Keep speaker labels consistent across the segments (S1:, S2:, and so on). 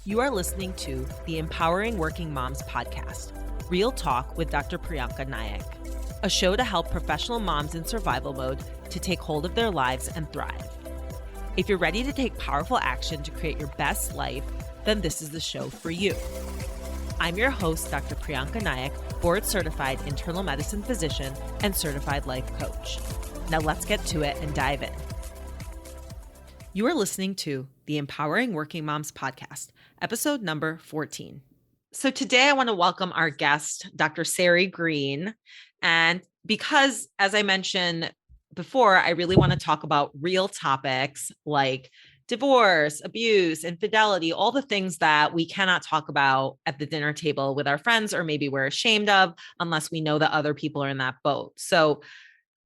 S1: You are listening to the Empowering Working Moms podcast, Real Talk with Dr. Prianca Nayak, a show to help professional moms in survival mode to take hold of their lives and thrive. If you're ready to take powerful action to create your best life, then this is the show for you. I'm your host, Dr. Prianca Nayak, board-certified internal medicine physician and certified life coach. Now let's get to it and dive in. You are listening to the Empowering Working Moms podcast, episode number 14. So today I want to welcome our guest, Dr. Sari Green. And because, as I mentioned before, I really want to talk about real topics like divorce, abuse, infidelity, all the things that we cannot talk about at the dinner table with our friends, or maybe we're ashamed of unless we know that other people are in that boat. So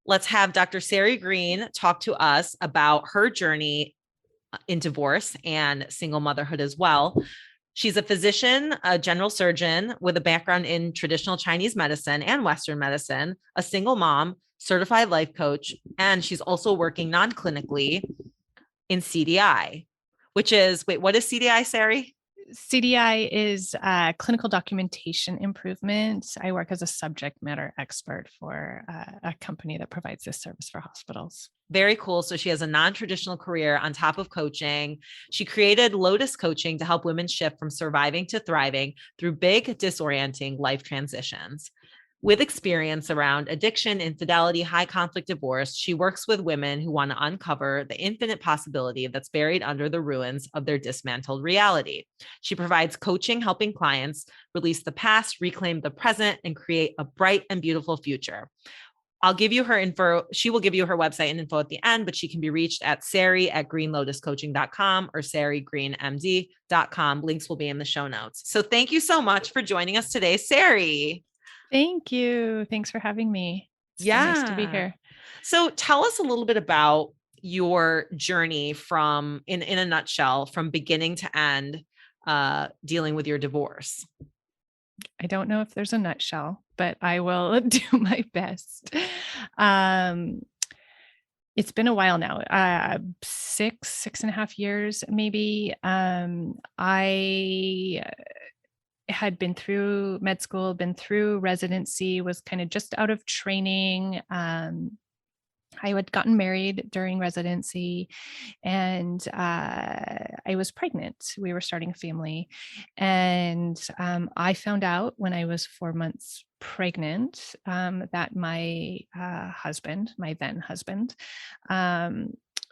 S1: let's have Dr. Sari Green talk to us about her journey in divorce and single motherhood as well. She's a physician, a general surgeon with a background in traditional Chinese medicine and Western medicine, a single mom, certified life coach, and she's also working non-clinically in CDI, which is, what is CDI, Sari?
S2: CDI is clinical documentation improvement. I work as a subject matter expert for a company that provides this service for hospitals.
S1: Very cool. So she has a non-traditional career on top of coaching. She created Lotus Coaching to help women shift from surviving to thriving through big, disorienting life transitions. With experience around addiction, infidelity, high conflict divorce, she works with women who want to uncover the infinite possibility that's buried under the ruins of their dismantled reality. She provides coaching, helping clients release the past, reclaim the present, and create a bright and beautiful future. I'll give you her info. She will give you her website and info at the end, but she can be reached at sari@greenlotuscoaching.com or sarigreenmd.com. Links will be in the show notes. So thank you so much for joining us today, Sari.
S2: Thank you. Thanks for having me. It's so nice to be here.
S1: So tell us a little bit about your journey from, in a nutshell, from beginning to end, dealing with your divorce.
S2: I don't know if there's a nutshell, but I will do my best. It's been a while now, 6.5 years, maybe. I had been through med school, been through residency, was kind of just out of training. I had gotten married during residency and I was pregnant. We were starting a family. And I found out when I was 4 months pregnant that my husband, my then husband,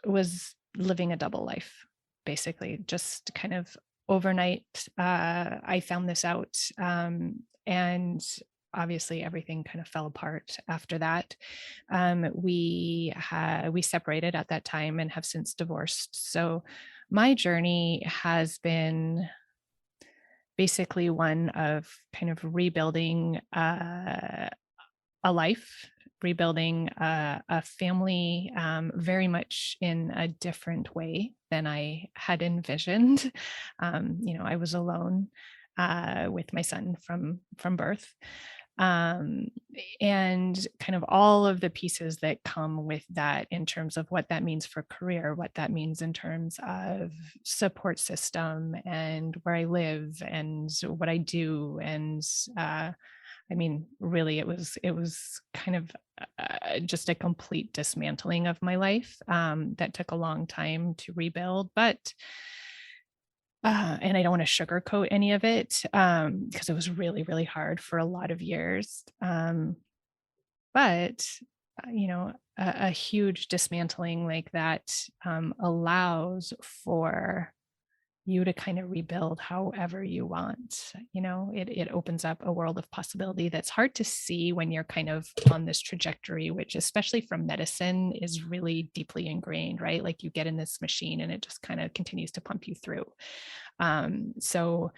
S2: was living a double life, basically, just kind of overnight. I found this out. And obviously everything kind of fell apart after that. We separated at that time and have since divorced. So my journey has been basically one of kind of rebuilding a life, rebuilding a family, very much in a different way than I had envisioned. I was alone with my son from birth. And kind of all of the pieces that come with that in terms of what that means for career, what that means in terms of support system and where I live and what I do. And really, it was kind of just a complete dismantling of my life that took a long time to rebuild, but and I don't want to sugarcoat any of it because it was really, really hard for a lot of years. But a huge dismantling like that allows for you to kind of rebuild however you want. It opens up a world of possibility that's hard to see when you're kind of on this trajectory, which especially from medicine is really deeply ingrained, right? Like you get in this machine and it just kind of continues to pump you through. So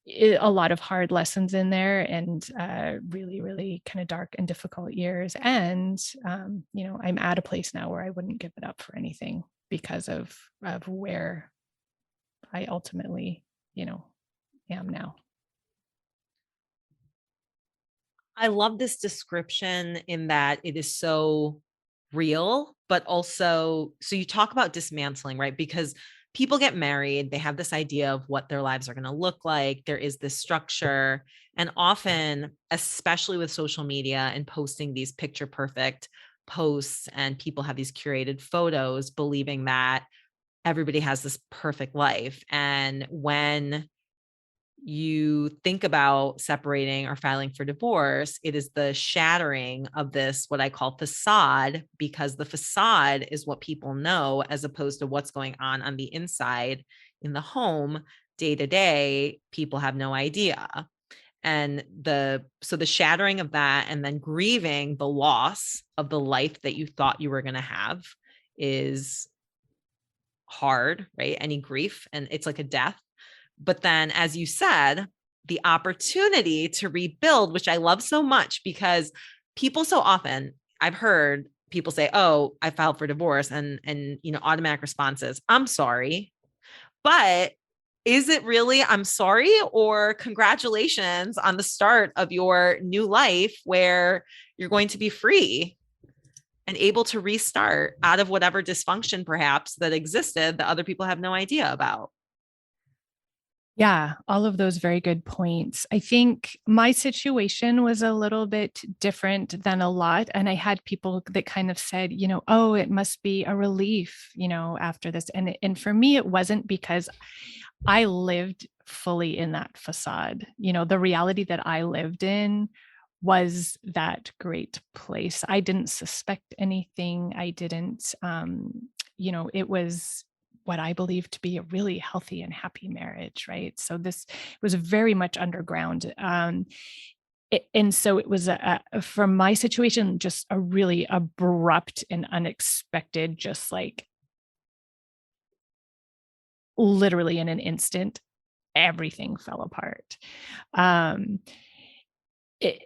S2: a lot of hard lessons in there and really, really kind of dark and difficult years. And, I'm at a place now where I wouldn't give it up for anything because of where I ultimately, am now.
S1: I love this description in that it is so real, but also, so you talk about dismantling, right? Because people get married, they have this idea of what their lives are going to look like. There is this structure. And often, especially with social media and posting these picture perfect posts, and people have these curated photos, believing that everybody has this perfect life. And when you think about separating or filing for divorce, it is the shattering of this, what I call facade, because the facade is what people know, as opposed to what's going on the inside in the home day to day. People have no idea. And so the shattering of that, and then grieving the loss of the life that you thought you were going to have, is hard, right? Any grief, and it's like a death. But then, as you said, the opportunity to rebuild, which I love so much, because people so often, I've heard people say, "Oh, I filed for divorce," and automatic responses, "I'm sorry." But is it really "I'm sorry" or congratulations on the start of your new life where you're going to be free and able to restart out of whatever dysfunction perhaps that existed that other people have no idea about?
S2: Yeah, all of those very good points. I think my situation was a little bit different than a lot. And I had people that kind of said, oh, it must be a relief, after this. And for me, it wasn't, because I lived fully in that facade. The reality that I lived in was that great place. I didn't suspect anything. I didn't, it was what I believe to be a really healthy and happy marriage, right? So this was very much underground. And so it was, from my situation, just a really abrupt and unexpected, just like literally in an instant, everything fell apart. Um, it,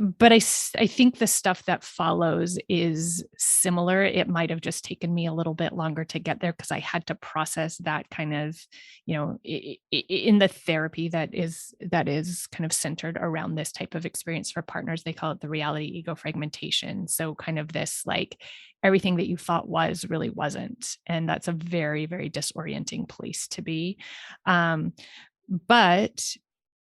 S2: but I think the stuff that follows is similar. It might have just taken me a little bit longer to get there, because I had to process that kind of, in the therapy that is kind of centered around this type of experience for partners. They call it the reality ego fragmentation. So kind of this, like, everything that you thought was really wasn't. And that's a very, very disorienting place to be. But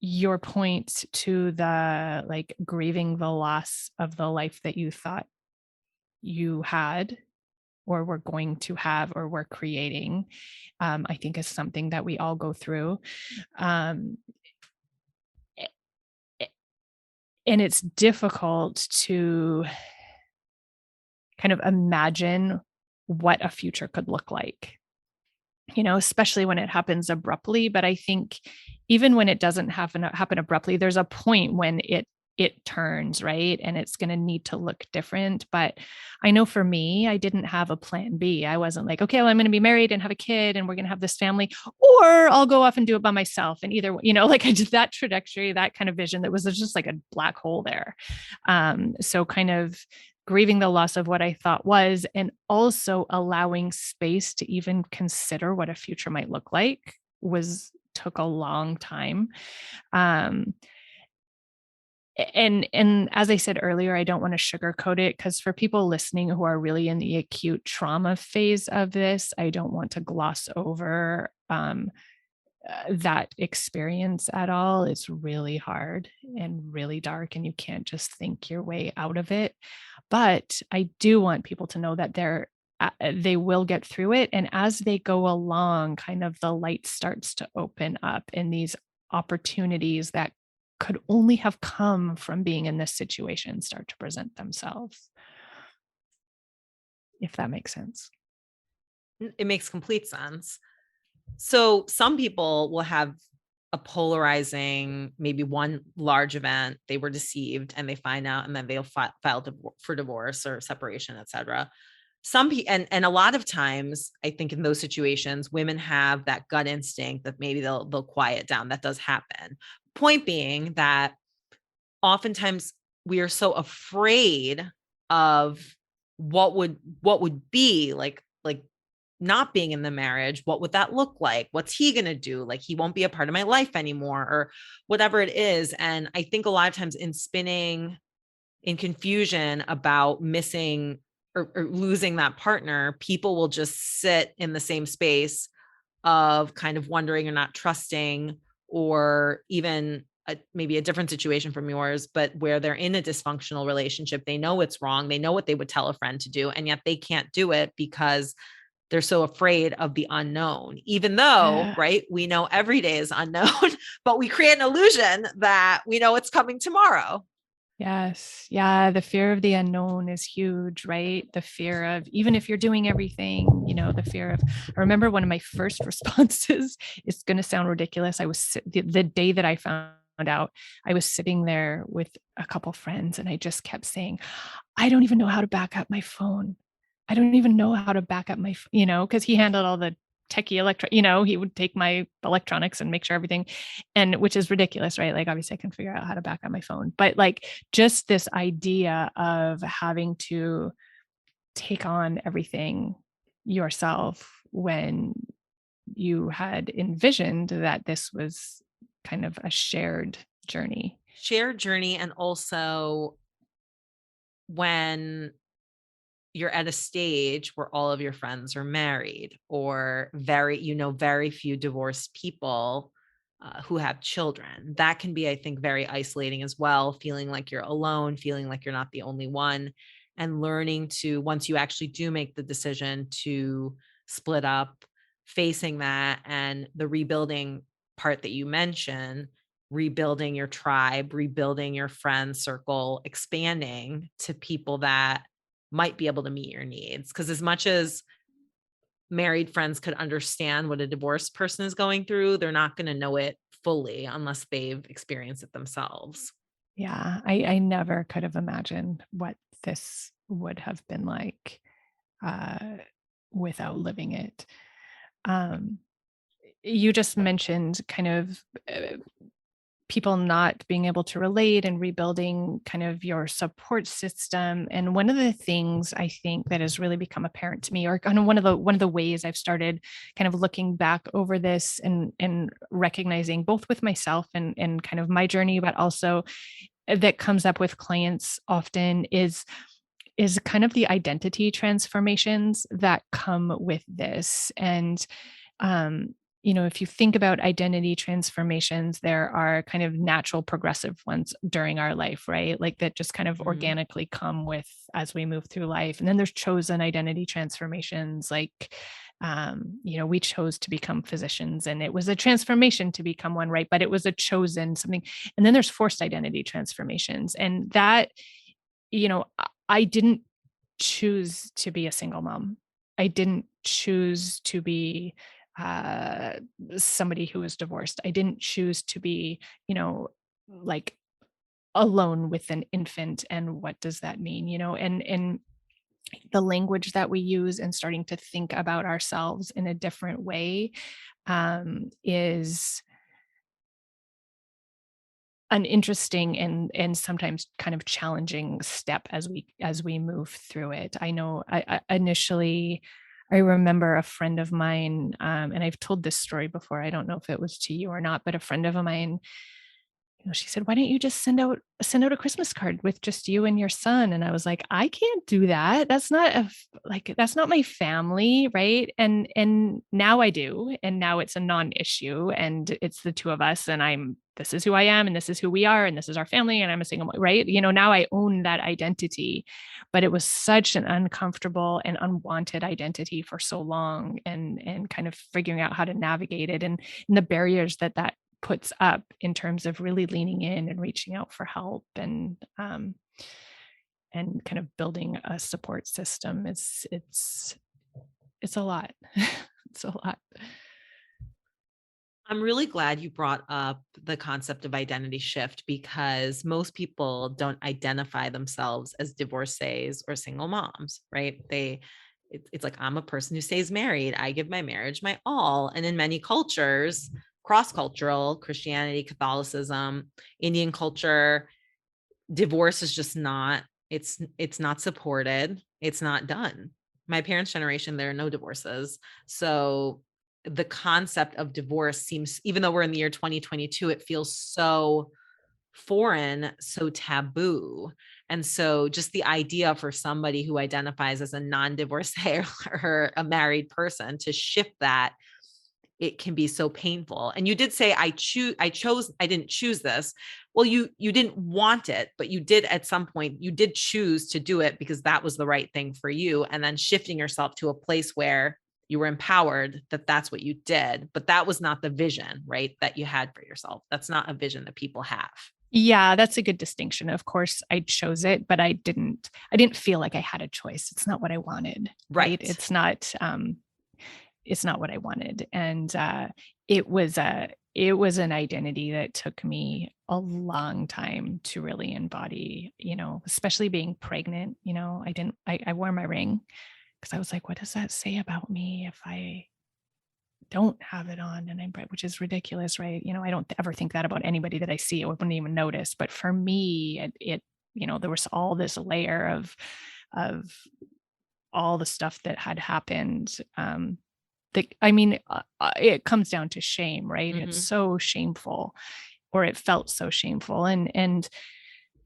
S2: your point to the, like, grieving the loss of the life that you thought you had or were going to have or were creating, I think is something that we all go through. Um, a- a- and it's difficult to kind of imagine what a future could look like, especially when it happens abruptly. But I think even when it doesn't happen abruptly, there's a point when it turns, right? And it's going to need to look different. But I know for me, I didn't have a plan B. I wasn't like, okay, well, I'm going to be married and have a kid and we're going to have this family, or I'll go off and do it by myself. And either, like, I did that trajectory, that kind of vision, that was just like a black hole there. So kind of grieving the loss of what I thought was, and also allowing space to even consider what a future might look like, took a long time. Um, and as I said earlier, I don't want to sugarcoat it, because for people listening who are really in the acute trauma phase of this, I don't want to gloss over that experience at all. It's really hard and really dark, and you can't just think your way out of it. But I do want people to know that they will get through it. And as they go along, kind of the light starts to open up, and these opportunities that could only have come from being in this situation start to present themselves, if that makes sense.
S1: It makes complete sense. So some people will have a polarizing, maybe one large event, they were deceived and they find out, and then they'll file for divorce or separation, etc. Some people, and a lot of times, I think in those situations, women have that gut instinct that maybe they'll quiet down. That does happen. Point being that oftentimes we are so afraid of what would be like not being in the marriage. What would that look like? What's he going to do? Like, he won't be a part of my life anymore, or whatever it is. And I think a lot of times, in spinning in confusion about missing or losing that partner, people will just sit in the same space of kind of wondering or not trusting, or even maybe a different situation from yours, but where they're in a dysfunctional relationship, they know it's wrong, they know what they would tell a friend to do, and yet they can't do it because they're so afraid of the unknown, even though, right, we know every day is unknown, but we create an illusion that we know it's coming tomorrow.
S2: Yes. Yeah. The fear of the unknown is huge, right? The fear of, even if you're doing everything, the fear of, I remember one of my first responses, it's going to sound ridiculous. The day that I found out, I was sitting there with a couple friends and I just kept saying, I don't even know how to back up my phone. I don't even know how to back up my, because he handled all the techie he would take my electronics and make sure everything, and which is ridiculous, right? Like, obviously I can figure out how to back up my phone, but like just this idea of having to take on everything yourself when you had envisioned that this was kind of a shared journey.
S1: And also when you're at a stage where all of your friends are married, or very few divorced people who have children. That can be, I think, very isolating as well, feeling like you're alone, feeling like you're not the only one, and learning to, once you actually do make the decision to split up, facing that and the rebuilding part that you mentioned, rebuilding your tribe, rebuilding your friend circle, expanding to people that might be able to meet your needs. Because as much as married friends could understand what a divorced person is going through, they're not going to know it fully unless they've experienced it themselves.
S2: Yeah, I never could have imagined what this would have been like uh, without living it. Um, you just mentioned kind of people not being able to relate and rebuilding kind of your support system. And one of the things I think that has really become apparent to me, or kind of one of the ways I've started kind of looking back over this and recognizing both with myself and kind of my journey, but also that comes up with clients often is kind of the identity transformations that come with this. And um, if you think about identity transformations, there are kind of natural progressive ones during our life, right? Like that just kind of
S1: Mhm.
S2: organically come with as we move through life. And then there's chosen identity transformations, like we chose to become physicians and it was a transformation to become one, right? But it was a chosen something. And then there's forced identity transformations. And that, I didn't choose to be a single mom. I didn't choose to be uh, somebody who was divorced. I didn't choose to be, like alone with an infant. And what does that mean? And the language that we use and starting to think about ourselves in a different way is an interesting and sometimes kind of challenging step as we move through it. I know I initially I remember a friend of mine, and I've told this story before. I don't know if it was to you or not, but a friend of mine, she said, "Why don't you just send out a Christmas card with just you and your son?" And I was like, "I can't do that. That's not my family, right?" And now I do, and now it's a non-issue, and it's the two of us, and this is who I am, and this is who we are, and this is our family, and I'm a single mom, right? Now I own that identity, but it was such an uncomfortable and unwanted identity for so long, and kind of figuring out how to navigate it, and the barriers that puts up in terms of really leaning in and reaching out for help and kind of building a support system. It's a lot. It's a lot.
S1: I'm really glad you brought up the concept of identity shift, because most people don't identify themselves as divorcees or single moms, right? It's like, I'm a person who stays married. I give my marriage my all. And in many cultures, cross-cultural, Christianity, Catholicism, Indian culture, divorce is just not, it's not supported. It's not done. My parents' generation, there are no divorces. So the concept of divorce seems, even though we're in the year 2022, it feels so foreign, so taboo. And so just the idea for somebody who identifies as a non-divorcee or a married person to shift that it can be so painful. And you did say, I didn't choose this. Well, you didn't want it, but you did at some point, you did choose to do it because that was the right thing for you. And then shifting yourself to a place where you were empowered that that's what you did, but that was not the vision, right? That you had for yourself. That's not a vision that people have.
S2: Yeah, that's a good distinction. Of course, I chose it, but I didn't feel like I had a choice. It's not what I wanted, right?
S1: Right.
S2: It's not what I wanted. And it was an identity that took me a long time to really embody, especially being pregnant. I wore my ring because I was like, what does that say about me if I don't have it on and I'm pregnant, which is ridiculous, right? I don't ever think that about anybody that I see. I wouldn't even notice. But for me, there was all this layer of all the stuff that had happened. It comes down to shame, right?
S1: Mm-hmm.
S2: It's so shameful, or it felt so shameful. And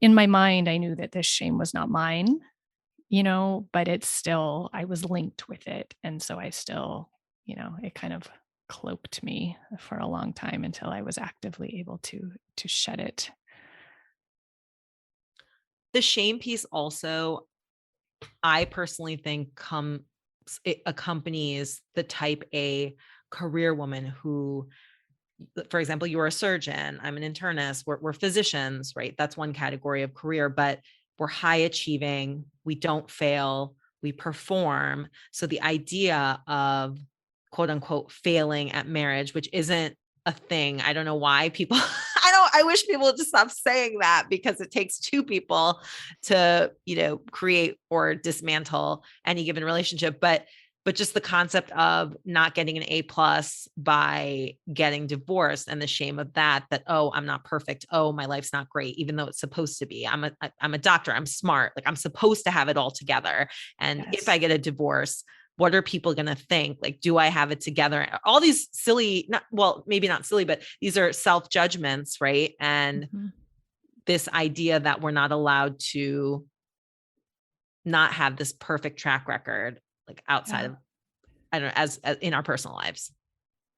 S2: in my mind, I knew that this shame was not mine, but it's still, I was linked with it. And so I still, it kind of cloaked me for a long time until I was actively able to shed it.
S1: The shame piece also, I personally think it accompanies the type A career woman who, for example, you're a surgeon, I'm an internist, we're physicians, right? That's one category of career, but we're high achieving, we don't fail, we perform. So the idea of quote unquote failing at marriage, which isn't a thing. I don't know why people, I wish people would just stop saying that, because it takes two people to, create or dismantle any given relationship. But just the concept of not getting an A+ by getting divorced, and the shame of that, oh, I'm not perfect. Oh, my life's not great, even though it's supposed to be. I'm a doctor. I'm smart. Like, I'm supposed to have it all together. And
S2: Yes.
S1: if I get a divorce, what are people going to think? Like, do I have it together? All these silly, maybe not silly, but these are self-judgments, right? And this idea that we're not allowed to not have this perfect track record, like outside of, I don't know, as in our personal lives.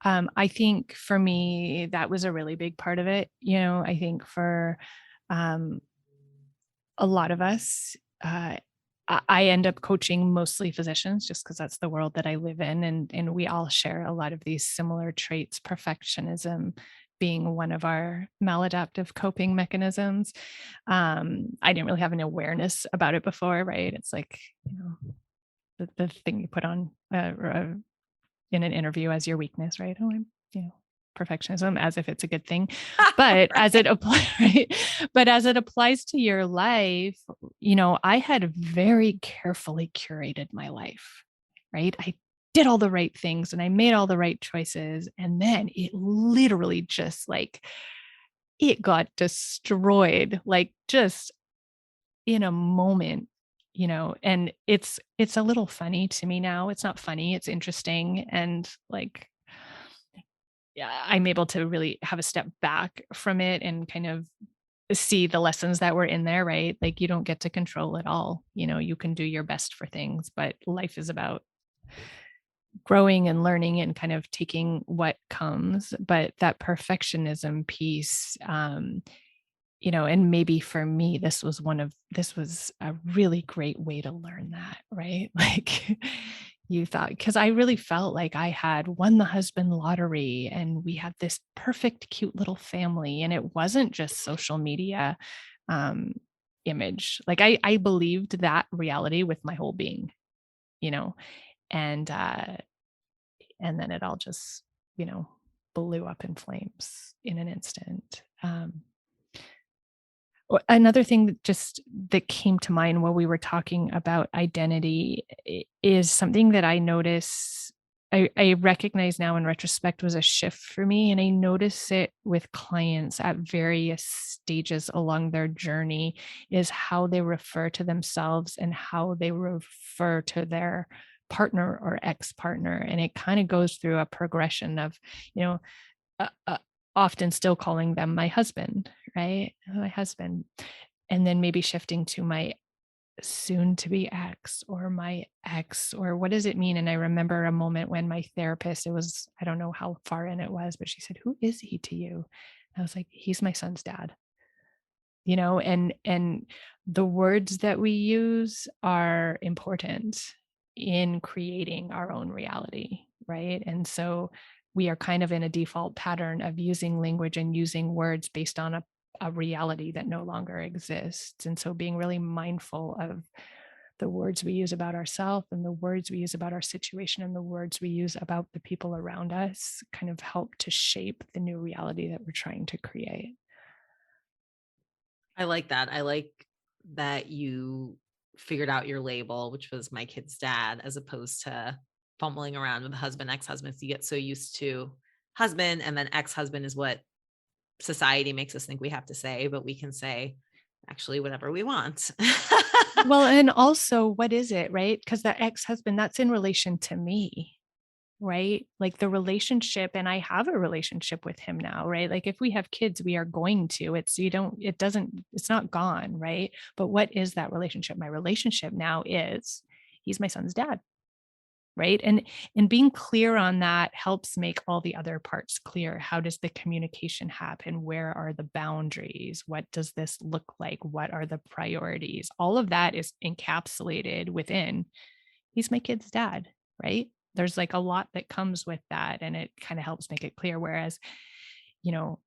S2: I think for me, that was a really big part of it. I think for a lot of us, I end up coaching mostly physicians just because that's the world that I live in. And we all share a lot of these similar traits, perfectionism being one of our maladaptive coping mechanisms. I didn't really have an awareness about it before, right? It's like, the thing you put on in an interview as your weakness, right? Oh, I'm, perfectionism, as if it's a good thing. But as it applies, right? But as it applies to your life, I had very carefully curated my life, right? I did all the right things and I made all the right choices. And then it literally just it got destroyed, like just in a moment, and it's a little funny to me now. It's not funny, it's interesting. And like, yeah, I'm able to really have a step back from it and kind of see the lessons that were in there, right? Like, you don't get to control it all. You can do your best for things, but life is about growing and learning and kind of taking what comes. But that perfectionism piece, and maybe for me, this was a really great way to learn that, right? Like, you thought, because I really felt like I had won the husband lottery and we had this perfect, cute little family. And it wasn't just social media image. Like, I believed that reality with my whole being, and then it all just, blew up in flames in an instant. Another thing that came to mind while we were talking about identity is something that I notice, I recognize now in retrospect was a shift for me. And I notice it with clients at various stages along their journey, is how they refer to themselves and how they refer to their partner or ex-partner. And it kind of goes through a progression of, often still calling them my husband, right? My husband. And then maybe shifting to my soon to be ex or my ex, or what does it mean? And I remember a moment when my therapist, it was, I don't know how far in it was, but she said, "Who is he to you?" I was like, "He's my son's dad." And the words that we use are important in creating our own reality, right? And so we are kind of in a default pattern of using language and using words based on a reality that no longer exists. And so being really mindful of the words we use about ourselves and the words we use about our situation and the words we use about the people around us kind of help to shape the new reality that we're trying to create.
S1: I like that. I like that you figured out your label, which was my kid's dad, as opposed to fumbling around with husband, ex-husband. So you get so used to husband, and then ex-husband is what society makes us think we have to say, but we can say actually whatever we want.
S2: Well, and also, what is it, right? Because that ex-husband, that's in relation to me, right? Like the relationship, and I have a relationship with him now, right? Like if we have kids, we are going to, it's not gone, right? But what is that relationship? My relationship now is he's my son's dad. Right. And being clear on that helps make all the other parts clear. How does the communication happen? Where are the boundaries? What does this look like? What are the priorities? All of that is encapsulated within he's my kid's dad, right? There's like a lot that comes with that, and it kind of helps make it clear. Whereas, you know,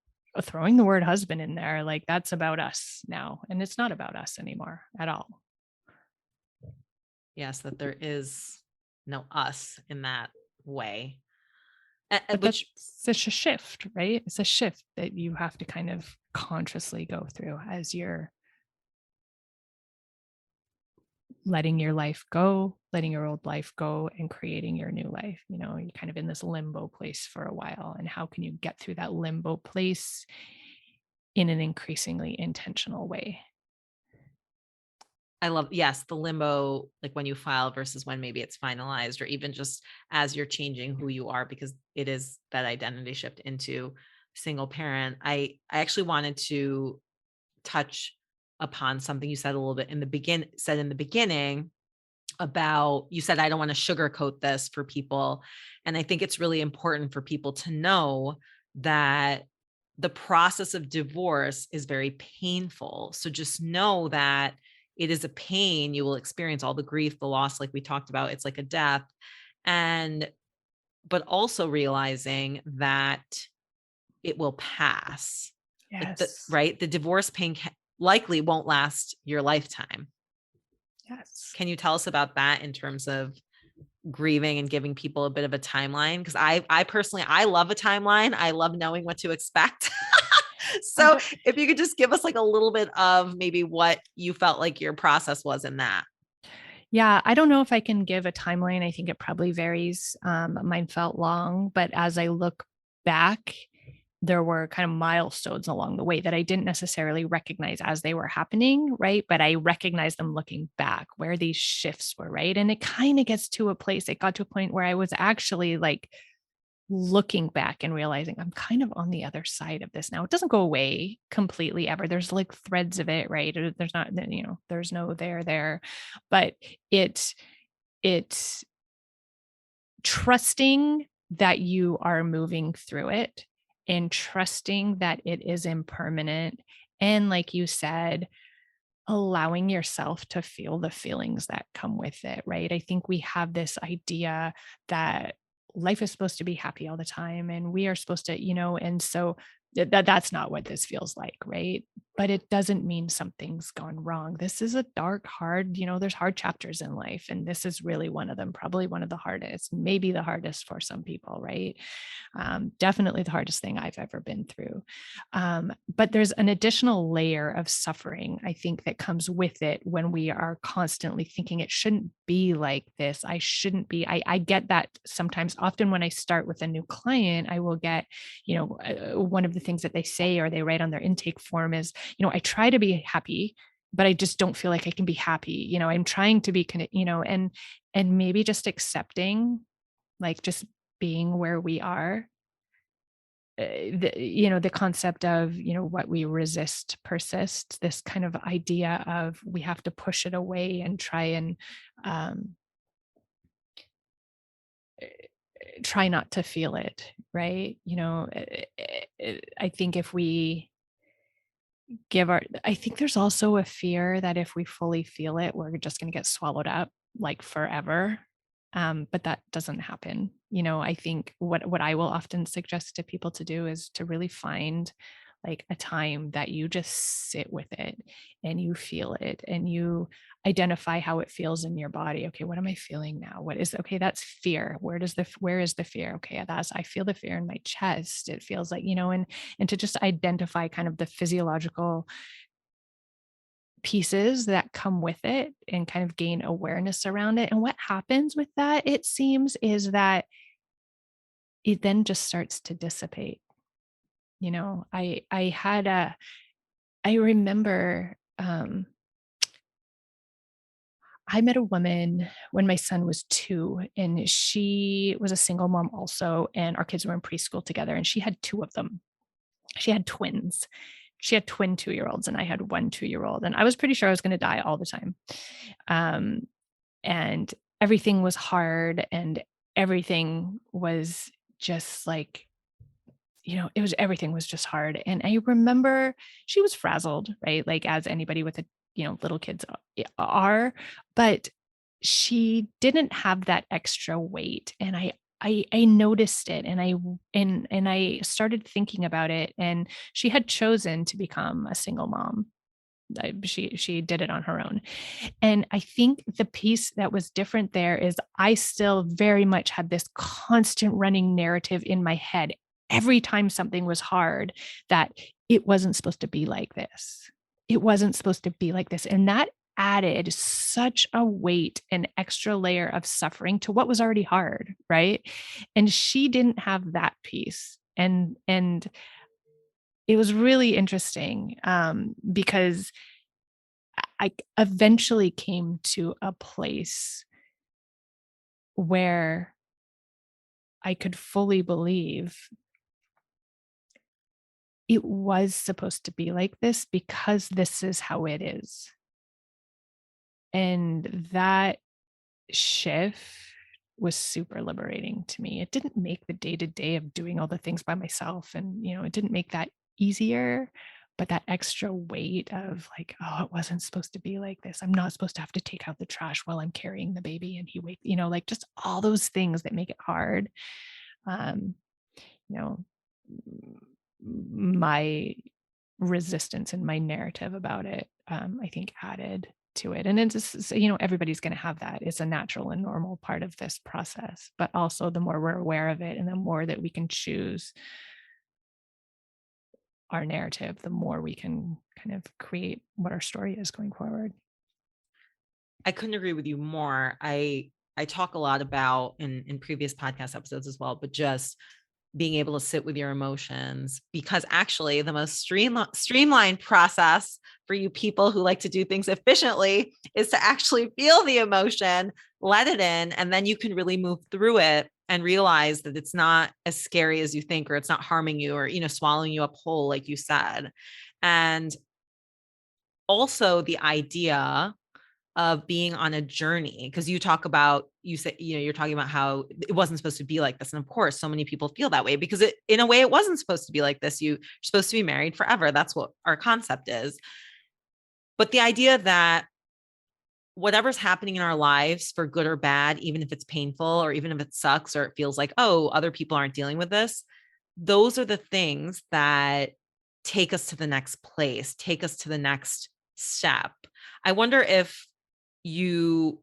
S2: throwing the word husband in there, like that's about us now. And it's not about us anymore at all.
S1: Yes, that there is no us in that way.
S2: But
S1: Which
S2: that's such a shift, right? It's a shift that you have to kind of consciously go through as you're letting your life go, letting your old life go, and creating your new life. You're kind of in this limbo place for a while. And how can you get through that limbo place in an increasingly intentional way?
S1: I love, yes, the limbo, like when you file versus when maybe it's finalized, or even just as you're changing who you are, because it is that identity shift into single parent. I actually wanted to touch upon something you said a little bit in the beginning about, you said, I don't want to sugarcoat this for people. And I think it's really important for people to know that the process of divorce is very painful. So just know that it is a pain. You will experience all the grief, the loss, like we talked about. It's like a death. And, but also realizing that it will pass. Like
S2: Yes.
S1: right? The divorce pain likely won't last your lifetime.
S2: Yes.
S1: Can you tell us about that in terms of grieving and giving people a bit of a timeline? Because I personally, I love a timeline. I love knowing what to expect.
S2: I
S1: So
S2: don't,
S1: if you could just give us like a little bit of maybe what you felt like your process was in that.
S2: yeah, I don't know if I can give a timeline. I think it probably varies. Mine felt long, but as I look back, there were kind of milestones along the way that I didn't necessarily recognize as they were happening, right? But I recognized them looking back where these shifts were, right? And it kind of gets to a place, it got to a point where I was actually like looking back and realizing I'm kind of on the other side of this now. It doesn't go away completely ever. There's like threads of it, right? There's not, there's no there, but it's trusting that you are moving through it and trusting that it is impermanent. And like you said, allowing yourself to feel the feelings that come with it, right? I think we have this idea that life is supposed to be happy all the time and we are supposed to, and so that's not what this feels like, right? But it doesn't mean something's gone wrong. This is a dark, hard, there's hard chapters in life. And this is really one of them, probably one of the hardest, maybe the hardest for some people, right? Definitely the hardest thing I've ever been through. But there's an additional layer of suffering, I think, that comes with it when we are constantly thinking it shouldn't be like this. I shouldn't be. I get that sometimes. Often when I start with a new client, I will get, one of the things that they say or they write on their intake form is, I try to be happy, but I just don't feel like I can be happy. I'm trying to be, and maybe just accepting, like just being where we are the concept of, what we resist persists, this kind of idea of we have to push it away and um, try not to feel it, right? I think if we I think there's also a fear that if we fully feel it, we're just going to get swallowed up like forever. But that doesn't happen. I think what I will often suggest to people to do is to really find like a time that you just sit with it and you feel it and you identify how it feels in your body. Okay, what am I feeling now? Okay, that's fear. Where is the fear? Okay, I feel the fear in my chest. It feels like, and to just identify kind of the physiological pieces that come with it and kind of gain awareness around it. And what happens with that, it seems, is that it then just starts to dissipate. I remember I met a woman when my son was 2, and she was a single mom also, and our kids were in preschool together, and she had 2 of them. She had twins. She had twin 2-year-olds, and I had 1 2-year-old, and I was pretty sure I was gonna die all the time. Um, and everything was hard, and everything was just like, everything was just hard. And I remember she was frazzled, right? Like as anybody with little kids are, but she didn't have that extra weight. And I noticed it, and I started thinking about it, and she had chosen to become a single mom. She did it on her own. And I think the piece that was different there is I still very much had this constant running narrative in my head every time something was hard, that it wasn't supposed to be like this. It wasn't supposed to be like this. And that added such a weight, an extra layer of suffering to what was already hard, right? And she didn't have that piece. And it was really interesting, because I eventually came to a place where I could fully believe it was supposed to be like this because this is how it is. And that shift was super liberating to me. It didn't make the day to day of doing all the things by myself, and it didn't make that easier, but that extra weight of like, oh, it wasn't supposed to be like this. I'm not supposed to have to take out the trash while I'm carrying the baby and he wait, like just all those things that make it hard. Um, you know, my resistance and my narrative about it, I think added to it. And it's just, everybody's going to have that. It's a natural and normal part of this process. But also, the more we're aware of it and the more that we can choose our narrative, the more we can kind of create what our story is going forward.
S1: I couldn't agree with you more. I talk a lot about in previous podcast episodes as well, but just being able to sit with your emotions, because actually the most streamlined process for you people who like to do things efficiently is to actually feel the emotion, let it in, and then you can really move through it and realize that it's not as scary as you think, or it's not harming you, or, swallowing you up whole, like you said. And also the idea of being on a journey, because you talk about, you say, you're talking about how it wasn't supposed to be like this. And of course, so many people feel that way because in a way, it wasn't supposed to be like this. You're supposed to be married forever. That's what our concept is. But the idea that whatever's happening in our lives, for good or bad, even if it's painful or even if it sucks or it feels like, oh, other people aren't dealing with this, those are the things that take us to the next place, take us to the next step. I wonder if you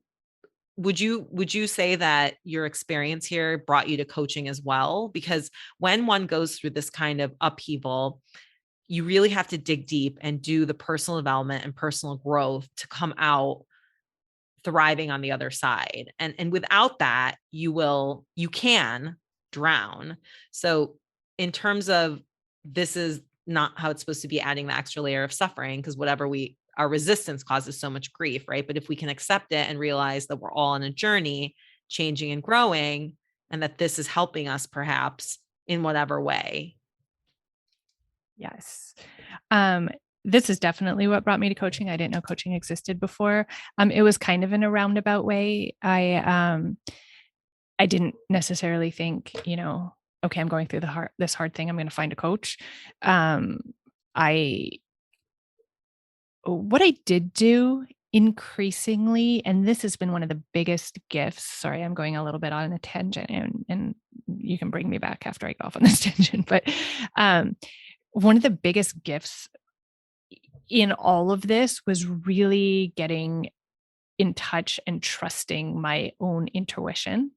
S1: would you say that your experience here brought you to coaching as well? Because when one goes through this kind of upheaval, you really have to dig deep and do the personal development and personal growth to come out thriving on the other side. And without that, you can drown. So in terms of, this is not how it's supposed to be, adding the extra layer of suffering, because our resistance causes so much grief, right? But if we can accept it and realize that we're all on a journey, changing and growing, and that this is helping us perhaps in whatever way,
S2: Yes. Um, this is definitely what brought me to coaching. I didn't know coaching existed before. It was kind of in a roundabout way. I didn't necessarily think, okay, I'm going through this hard thing. I'm going to find a coach. Um, I what I did do increasingly, and this has been one of the biggest gifts. Sorry, I'm going a little bit on a tangent, and you can bring me back after I go off on this tangent. But um, one of the biggest gifts in all of this was really getting in touch and trusting my own intuition.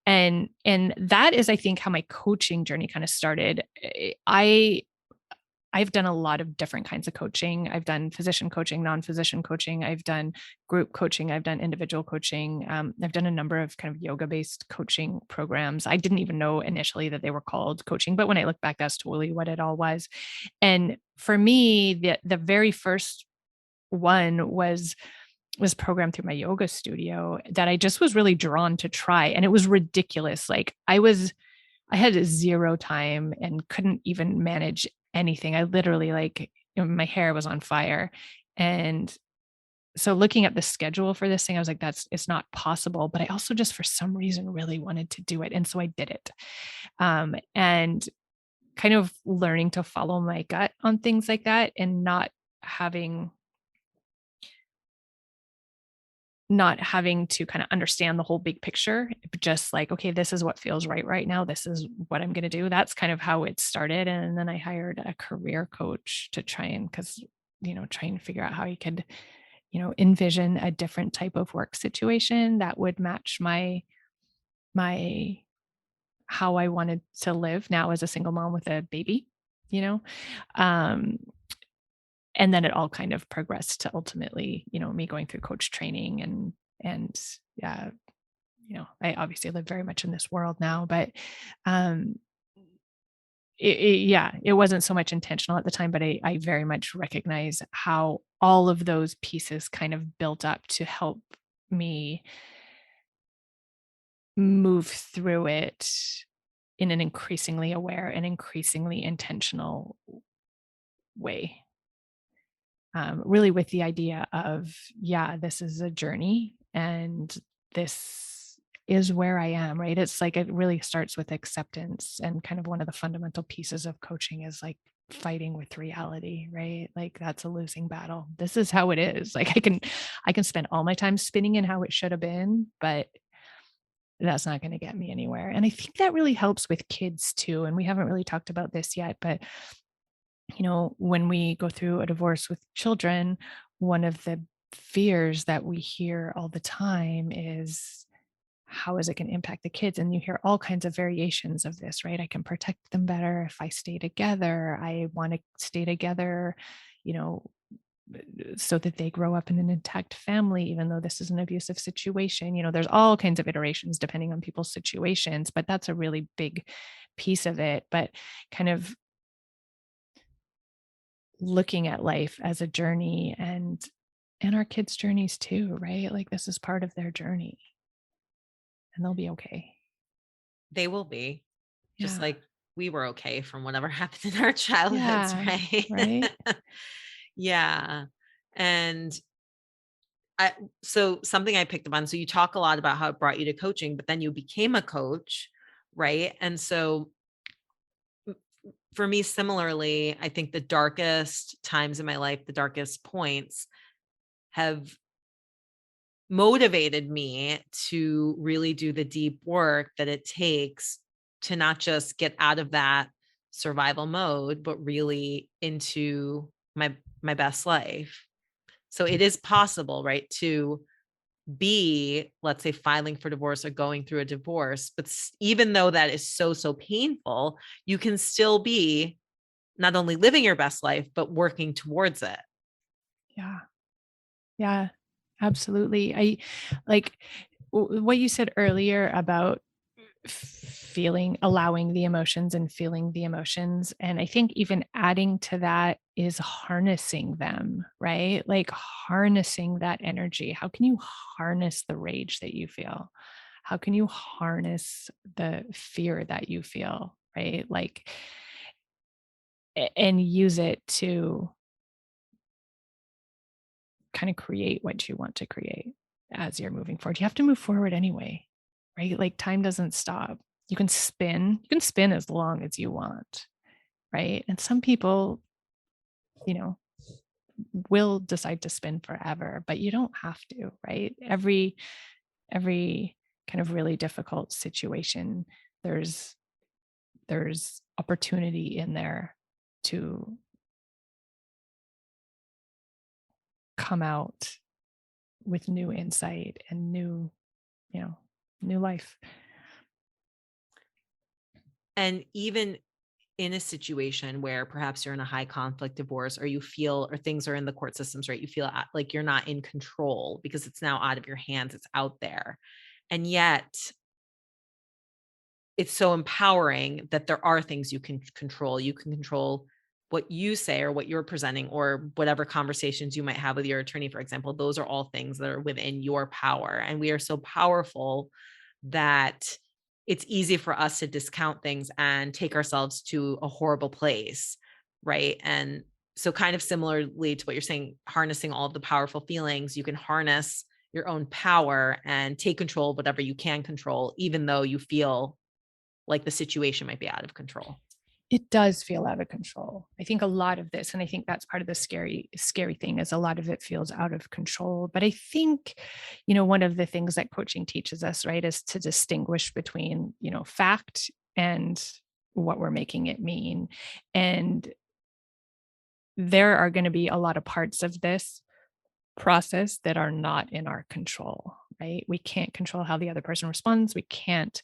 S2: And that is, I think, how my coaching journey kind of started. I've done a lot of different kinds of coaching. I've done physician coaching, non-physician coaching. I've done group coaching. I've done individual coaching. I've done a number of kind of yoga-based coaching programs. I didn't even know initially that they were called coaching, but when I look back, that's totally what it all was. And for me, the very first one was programmed through my yoga studio that I just was really drawn to try. And it was ridiculous. Like I had 0 time and couldn't even manage anything. I literally my hair was on fire. And so looking at the schedule for this thing, I was like, it's not possible. But I also just for some reason really wanted to do it. And so I did it. And kind of learning to follow my gut on things like that and having not having to kind of understand the whole big picture, but just like, okay, this is what feels right now. This is what I'm going to do. That's kind of how it started. And then I hired a career coach to try and figure out how he could, envision a different type of work situation that would match my how I wanted to live now as a single mom with a baby, you know. Um and then it all kind of progressed to ultimately, me going through coach training and yeah, I obviously live very much in this world now, but um yeah, it wasn't so much intentional at the time, but I very much recognize how all of those pieces kind of built up to help me move through it in an increasingly aware and increasingly intentional way. Really with the idea of, yeah, this is a journey and this is where I am, right? It's like it really starts with acceptance. And kind of one of the fundamental pieces of coaching is like fighting with reality, right? Like that's a losing battle. This is how it is. Like I can spend all my time spinning in how it should have been, but that's not going to get me anywhere. And I think that really helps with kids too. And we haven't really talked about this yet, but when we go through a divorce with children, one of the fears that we hear all the time is how is it going to impact the kids? And you hear all kinds of variations of this, right? I can protect them better if I stay together. I want to stay together, you know, so that they grow up in an intact family, even though this is an abusive situation. There's all kinds of iterations depending on people's situations, but that's a really big piece of it. But kind of looking at life as a journey and our kids' journeys too, right? Like this is part of their journey and they'll be okay.
S1: They will be, just
S2: Yeah.
S1: like we were okay from whatever happened in our childhoods,
S2: Yeah.
S1: right?
S2: Right?
S1: Yeah. And so something I picked up on, so you talk a lot about how it brought you to coaching, but then you became a coach, right? And so for me, similarly, I think the darkest times in my life, the darkest points have motivated me to really do the deep work that it takes to not just get out of that survival mode, but really into my best life. So it is possible, right, to be, let's say, filing for divorce or going through a divorce, but even though that is so painful, you can still be not only living your best life, but working towards it.
S2: Yeah. Yeah. Absolutely. I like what you said earlier about allowing the emotions and feeling the emotions. And I think even adding to that is harnessing them, right? Like harnessing that energy. How can you harness the rage that you feel? How can you harness the fear that you feel, right? Like and use it to kind of create what you want to create as you're moving forward. You have to move forward anyway, right? Like time doesn't stop. You can spin as long as you want, right? And some people, you know, will decide to spin forever, but you don't have to, right? Every kind of really difficult situation, there's opportunity in there to come out with new insight and new, you know, new life.
S1: And even in a situation where perhaps you're in a high conflict divorce, or you feel, or things are in the court systems, right? You feel like you're not in control because it's now out of your hands, it's out there. And yet it's so empowering that there are things you can control. You can control what you say or what you're presenting, or whatever conversations you might have with your attorney, for example. Those are all things that are within your power. And we are so powerful that it's easy for us to discount things and take ourselves to a horrible place. Right. And so, kind of similarly to what you're saying, harnessing all of the powerful feelings, you can harness your own power and take control of whatever you can control, even though you feel like the situation might be out of control.
S2: It does feel out of control. I think a lot of this, and I think that's part of the scary thing, is a lot of it feels out of control. But I think, one of the things that coaching teaches us, right, is to distinguish between, fact and what we're making it mean. And there are going to be a lot of parts of this process that are not in our control, right? We can't control how the other person responds. We can't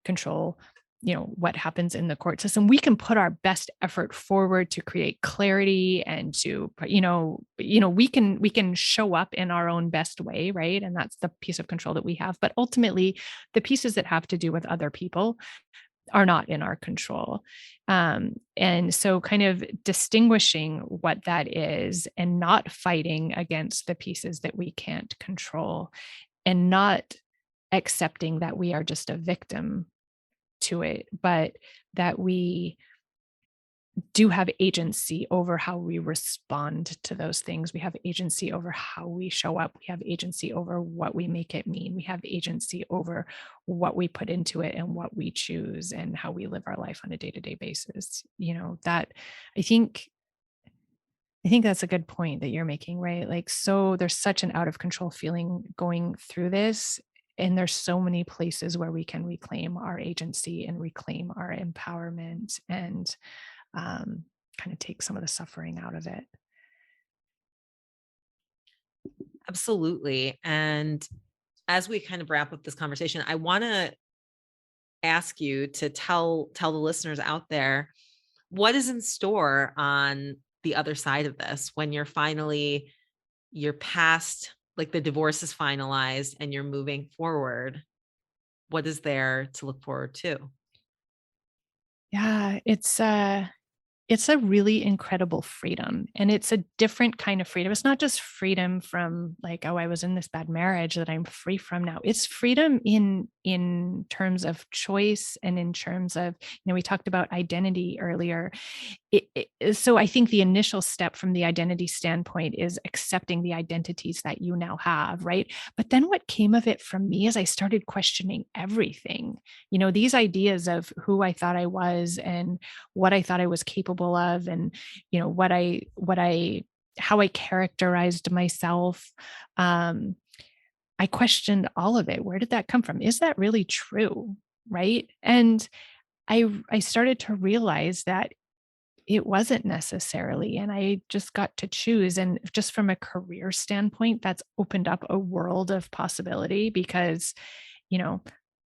S2: control, what happens in the court system. We can put our best effort forward to create clarity and to, we can show up in our own best way, right? And that's the piece of control that we have. But ultimately, the pieces that have to do with other people are not in our control. And so, kind of distinguishing what that is and not fighting against the pieces that we can't control, and not accepting that we are just a victim to it, but that we do have agency over how we respond to those things. We have agency over how we show up. We have agency over what we make it mean. We have agency over what we put into it and what we choose and how we live our life on a day-to-day basis. That I think that's a good point that you're making, right? Like, so there's such an out of control feeling going through this. And there's so many places where we can reclaim our agency and reclaim our empowerment and kind of take some of the suffering out of it.
S1: Absolutely. And as we kind of wrap up this conversation, I want to ask you to tell the listeners out there what is in store on the other side of this, when you're past, like, the divorce is finalized and you're moving forward. What is there to look forward to?
S2: Yeah, it's a really incredible freedom, and it's a different kind of freedom. It's not just freedom from, like, oh, I was in this bad marriage that I'm free from now. It's freedom in terms of choice, and in terms of, we talked about identity earlier. So I think the initial step from the identity standpoint is accepting the identities that you now have, right? But then what came of it from me is I started questioning everything. These ideas of who I thought I was and what I thought I was capable of, and how I characterized myself. I questioned all of it. Where did that come from? Is that really true? Right? And I started to realize that it wasn't necessarily, and I just got to choose. And just from a career standpoint, that's opened up a world of possibility, because, you know,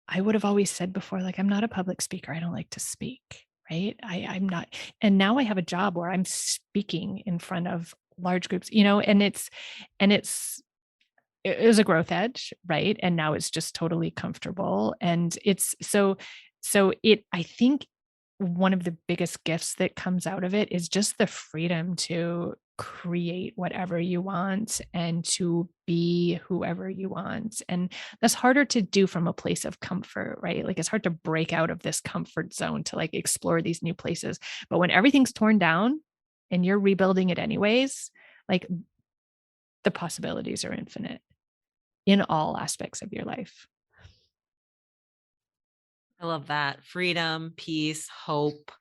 S2: I would have always said before, like, I'm not a public speaker. I don't like to speak, right? I'm not. And now I have a job where I'm speaking in front of large groups, and it was a growth edge, right? And now it's just totally comfortable. And it's I think one of the biggest gifts that comes out of it is just the freedom to create whatever you want and to be whoever you want. And that's harder to do from a place of comfort, right? Like it's hard to break out of this comfort zone to like explore these new places. But when everything's torn down and you're rebuilding it anyways, like the possibilities are infinite in all aspects of your life.
S1: I love that. Freedom, peace, hope,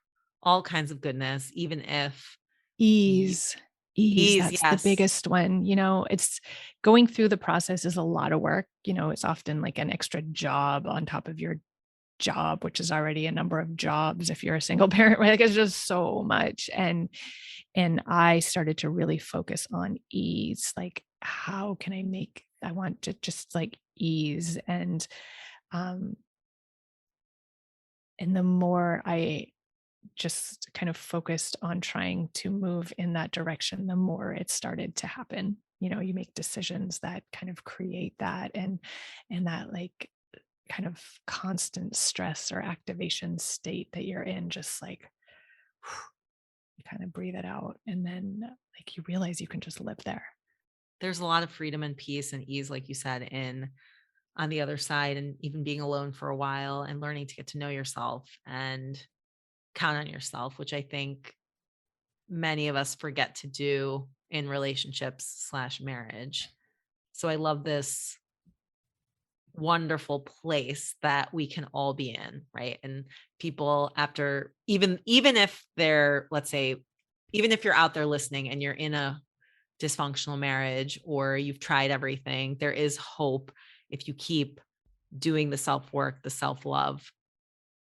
S1: all kinds of goodness, even if
S2: Ease. That's the
S1: yes.
S2: biggest one. It's going through the process is a lot of work. It's often like an extra job on top of your job, which is already a number of jobs if you're a single parent, right? Like it's just so much. And I started to really focus on ease. Like, how can I want to just like ease. And the more I just kind of focused on trying to move in that direction, the more it started to happen. You make decisions that kind of create that, and that like kind of constant stress or activation state that you're in, just like you kind of breathe it out, and then like you realize you can just live there.
S1: There's a lot of freedom and peace and ease, like you said, in on the other side, and even being alone for a while and learning to get to know yourself and count on yourself, which I think many of us forget to do in relationships/marriage. So I love this wonderful place that we can all be in, right? And people, after even if they're, let's say, even if you're out there listening and you're in a dysfunctional marriage or you've tried everything, there is hope if you keep doing the self-work, the self-love,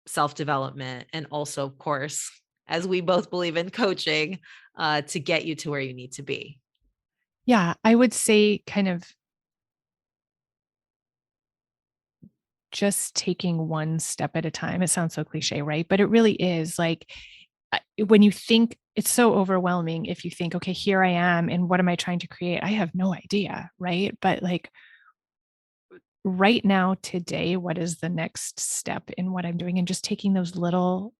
S1: self-development, and also, of course, as we both believe in, coaching to get you to where you need to be.
S2: Yeah, I would say kind of just taking one step at a time. It sounds so cliche, right? But it really is. Like when you think, it's so overwhelming if you think, okay, here I am, and what am I trying to create? I have no idea, right? But like right now, today, what is the next step in what I'm doing? And just taking those little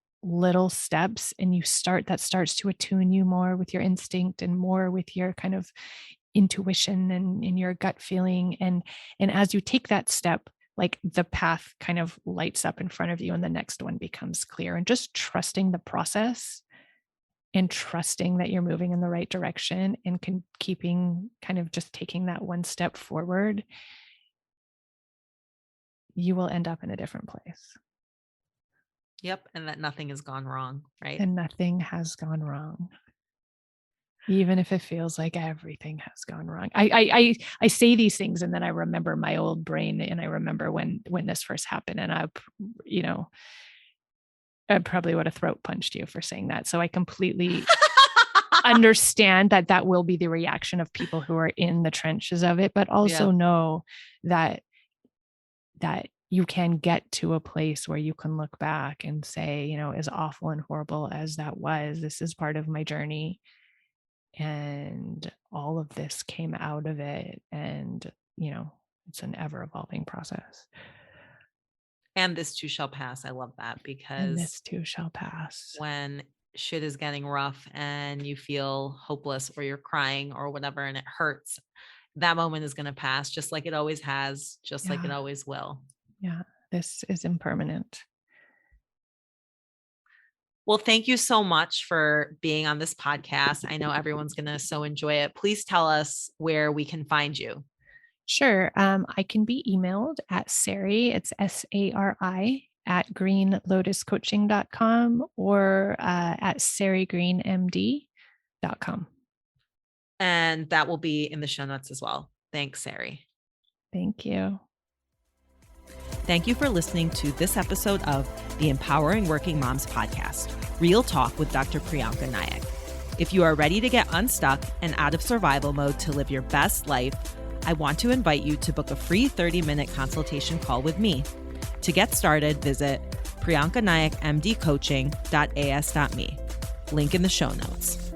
S2: steps, and that starts to attune you more with your instinct and more with your kind of intuition and in your gut feeling. And as you take that step, like the path kind of lights up in front of you and the next one becomes clear, and just trusting the process and trusting that you're moving in the right direction and keeping kind of just taking that one step forward, you will end up in a different place.
S1: Yep. And that nothing has gone wrong, right?
S2: And nothing has gone wrong. Even if it feels like everything has gone wrong. I say these things and then I remember my old brain, and I remember when this first happened, and I probably would have throat punched you for saying that. So I completely understand that will be the reaction of people who are in the trenches of it, but also know that you can get to a place where you can look back and say, as awful and horrible as that was, this is part of my journey. And all of this came out of it. And, it's an ever evolving process.
S1: And this too shall pass. I love that, because
S2: this too shall pass.
S1: When shit is getting rough and you feel hopeless or you're crying or whatever, and it hurts, that moment is going to pass, just like it always has, just like it always will.
S2: Yeah. This is impermanent.
S1: Well, thank you so much for being on this podcast. I know everyone's going to so enjoy it. Please tell us where we can find you.
S2: Sure. I can be emailed at Sari, it's SARI, at greenlotuscoaching.com, or at sarigreenmd.com.
S1: And that will be in the show notes as well. Thanks, Sari.
S2: Thank you.
S1: Thank you for listening to this episode of the Empowering Working Moms podcast, Real Talk with Dr. Prianca Nayak. If you are ready to get unstuck and out of survival mode to live your best life, I want to invite you to book a free 30-minute consultation call with me. To get started, visit priancanayakmdcoaching.as.me. Link in the show notes.